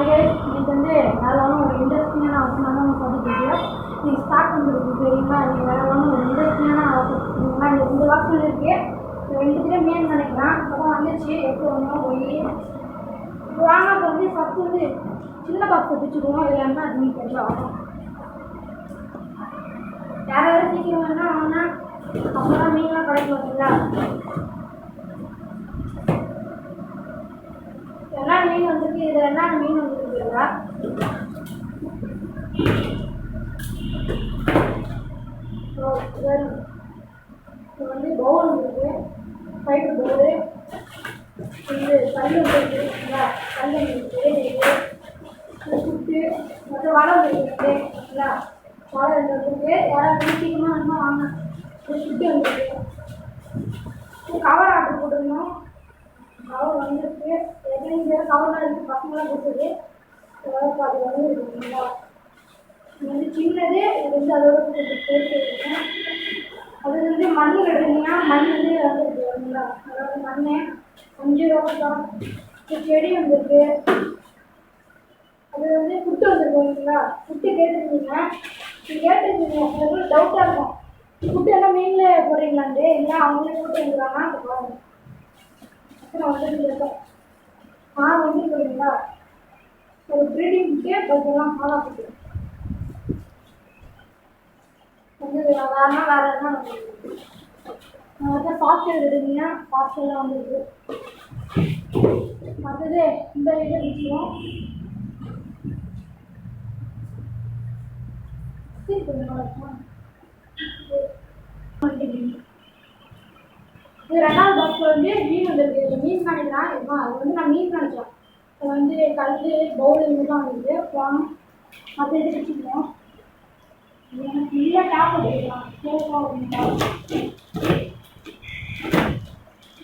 ಹಾಗೆ ಇದೊಂದು ಯಾರು ஒரு இண்டஸ்ட்ரியான அவசரமான பதிவு நீ ஸ்டார்ட் பண்ணுறது சரிங்களா நீங்கள் வேறு ஒரு இண்டஸ்ட்ரியான அவசரங்களா இந்த 2 வாரத்தில் இருக்கு 2 மேன் நினைக்கிறேன் அப்போ வந்துச்சு எப்போ ஒன்றும் போய் வாங்க வந்து ஃபஸ்ட்டு வந்து சின்ன பாக்ஸ் வச்சுக்குவோம் இதில் என்ன அது கொஞ்சம் ஆகும் யாராவது சீக்கிரம் வேணா வாங்கினா அப்போ தான் மீன்லாம் கிடைக்கும் பார்த்தீங்களா எல்லா மீன் வந்துருக்கு இதில் என்ன மீன் வந்துருக்குங்களா இது வந்து பவுல் வந்துருக்கு ஃபைட்டர் பவுலு இது கல் வந்துருக்குங்களா கல் வந்துருக்கு சுட்டு மற்ற வலை வந்துருக்கு இல்லைங்களா வலை வந்துருக்கு யாராவது சீக்கிரமாக வேணுமா வாங்க சுட்டு வந்துருக்கு கவர் ஆர்டர் போட்டுருந்தோம் கவர் வந்துருக்கு எங்கே கவர்லாம் இருக்குது பசங்களாம் கொடுத்தது அது வந்து இருக்குங்களா இது வந்து சின்னது இது வந்து அதோட கொஞ்சம் பேசி இருக்கேன் அது வந்து மண் எடுத்தீங்கன்னா மண் வந்து வந்துருக்கு வருங்களா அதாவது மண் 5 ரூபா தான் செடி வந்துருக்கு அது வந்து புட்டு வந்துருக்குங்களா புட்டு கேட்டுருந்தீங்க கேட்டுருந்தீங்க உங்களுக்கு டவுட்டாக இருக்கும் புட்டு எல்லாம் மீனில் போடுறீங்களாண்டு இல்லை அவங்களே போட்டு வந்துடுறாங்க அது பாருங்க அப்புறம் வந்துருக்கேன் வந்து சொல்லுங்களா ஒரு ப்ரீடிங்க்கு கொஞ்சம்லாம் ஃபாலோ பண்ணுறேன் வந்து வேறு என்ன வந்து ஃபாஸ்டர் எடுத்தீங்கன்னா ஃபாஸ்டெல்லாம் வந்துருக்கு மற்றது இந்த இது விஷயம் இது 2வது பாக்ஸில் வந்து மீன் வந்துருக்கு மீன் நினைக்கிறேன் அது வந்து நான் மீன் நினச்சேன் அது வந்து கல் பவுல் இதுதான் வந்துருக்கு அப்புறம் மற்ற இது வச்சுக்கணும் எனக்கு இல்லை டேப் எடுத்துக்கலாம்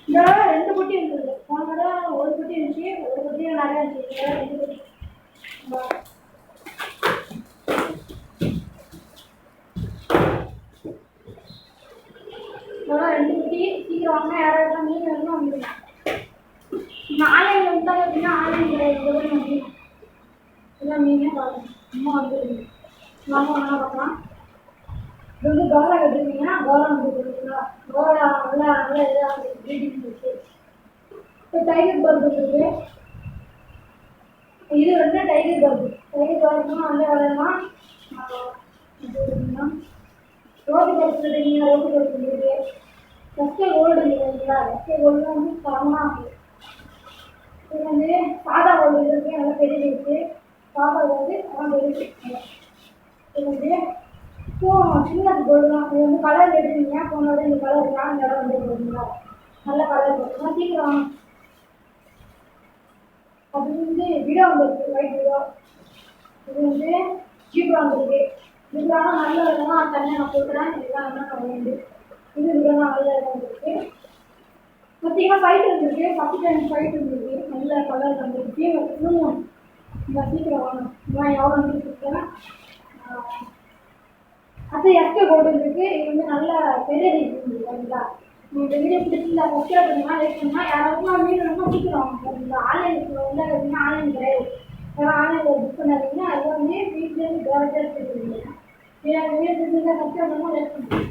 இந்த 2 குட்டி இருந்தது போன தடவை 1 குட்டி இருந்துச்சு 1 குட்டியில் நிறையா இருந்துச்சு 2 குட்டி இதெல்லாம் 2 குட்டி சீக்கிரம் வாங்க யாராவது மீன் வேணும்னா வந்துடுங்க ஆன்லைனில் வந்தாங்க அப்படின்னா ஆன்லைன் கிடையாது எல்லாம் மீனே பார்க்கணும் அம்மா வந்துடுங்க வாங்க வேணா பார்க்கலாம் இது வந்து கவலை கட்டுருந்தீங்கன்னா கவலை வந்து கொடுக்குங்களா கவலை நல்லா நல்லா இதாக ப்ரீடிங் இருக்குது இப்போ டைகர் பர்க் இருக்குது இது வந்து டைகர் பர்க்னா அந்த வேலைலாம் ரோடு பர்க் இருக்குங்களா ரோடு பர்க் இருக்குது ரெஸ்கே கோல்டு இல்லைங்களா ரெஸ்கே கோல்டு வந்து தரமாக இருக்குது இது வந்து சாதா கோல்டு இருக்குது நல்லா பெரிய இருக்குது சாதா கோல்டு நல்லா பெரிய இது வந்து சின்னது கோல்டு தான் இது வந்து கலர் எடுத்தீங்க போனோட இந்த கலர் தான் இந்த இடம் வந்து போடுங்களா நல்ல கலர் போட்டுனா சீக்கிரம் அது வந்து விடோ வந்துருக்கு ஒயிட் விடோ இது வந்து ஜீப்ரா வந்துருக்கு ஜீப்ரானா நல்ல இடம்லாம் தனியாக நான் போட்டுறேன் இதெல்லாம் என்ன வேண்டு இது விடோனா நல்ல இடம் வந்துருக்கு பார்த்தீங்கன்னா ஃபைட் வந்துருக்கு 10 டைம் ஃபைட் வந்துருக்கு நல்ல கலர் வந்துருக்கு இன்னும் இந்த சீக்கிரம் வாங்கணும் இதெல்லாம் எவ்வளோ வந்து கொடுத்தேன் அது எஸ்கே கோல்டு இருக்குது இது வந்து நல்ல பெரிய இருக்குது சரிங்களா இந்த வீடியோ பிடிச்சிருந்தா சப்ஸ்கிரைப் பண்ணுங்கள் லைக் பண்ணுங்கள் யாராவது மீன் வேணுமா சீக்கிரம் வாங்க சரிங்களா ஆன்லைனில் உள்ள பார்த்தீங்கன்னா ஆன்லைன் கிடையாது யாராவது ஆன்லைனில் புக் பண்ணாதீங்கன்னா அது வந்து வீட்டிலேருந்து டேரக்டாக எடுத்துருக்கீங்க வீடியோ பிடிச்சிருந்தா சப்ஸ்கிரைப் பண்ணுங்கள் லைக் பண்ணுங்கள்